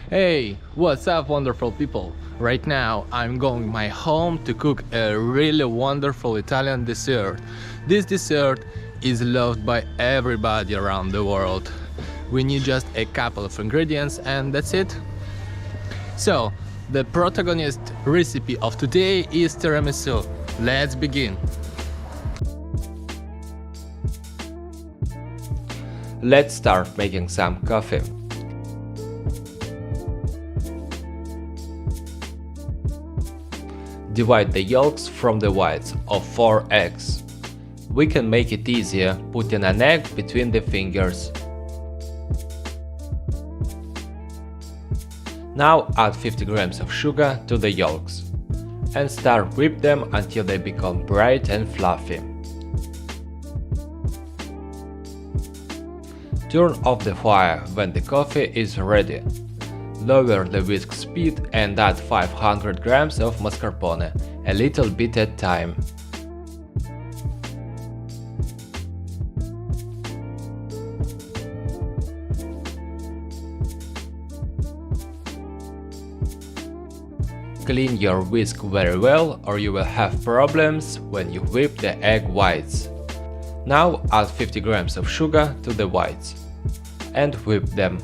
Hey, what's up, wonderful people? Right now, I'm going my home to cook a really wonderful Italian dessert. This dessert is loved by everybody around the world. We need just a couple of ingredients and that's it. So, the protagonist recipe of today is tiramisu. Let's begin. Let's start making some coffee. Divide the yolks from the whites of 4 eggs. We can make it easier putting an egg between the fingers. Now add 50 grams of sugar to the yolks and start whip them until they become bright and fluffy. Turn off the fire when the coffee is ready. Lower the whisk speed and add 500 grams of mascarpone, a little bit at a time. Clean your whisk very well or you will have problems when you whip the egg whites. Now add 50 grams of sugar to the whites and whip them.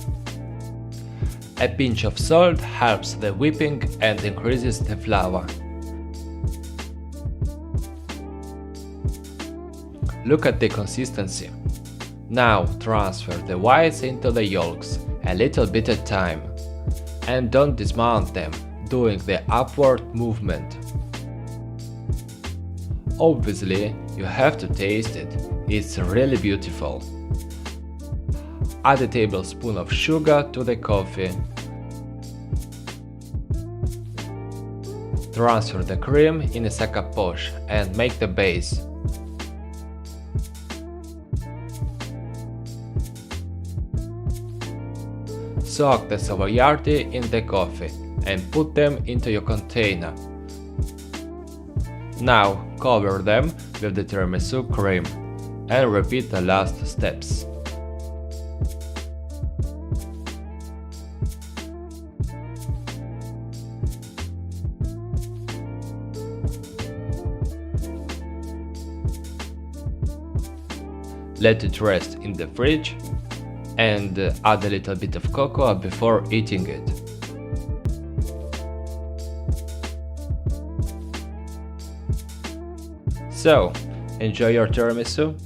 A pinch of salt helps the whipping and increases the flavor. Look at the consistency. Now transfer the whites into the yolks, a little bit at a time. And don't dismount them, doing the upward movement. Obviously, you have to taste it, it's really beautiful. Add a tablespoon of sugar to the coffee. Transfer the cream in a sac à poche and make the base. Soak the Savoiardi in the coffee and put them into your container. Now cover them with the tiramisu cream and repeat the last steps. Let it rest in the fridge and add a little bit of cocoa before eating it. So, enjoy your tiramisu.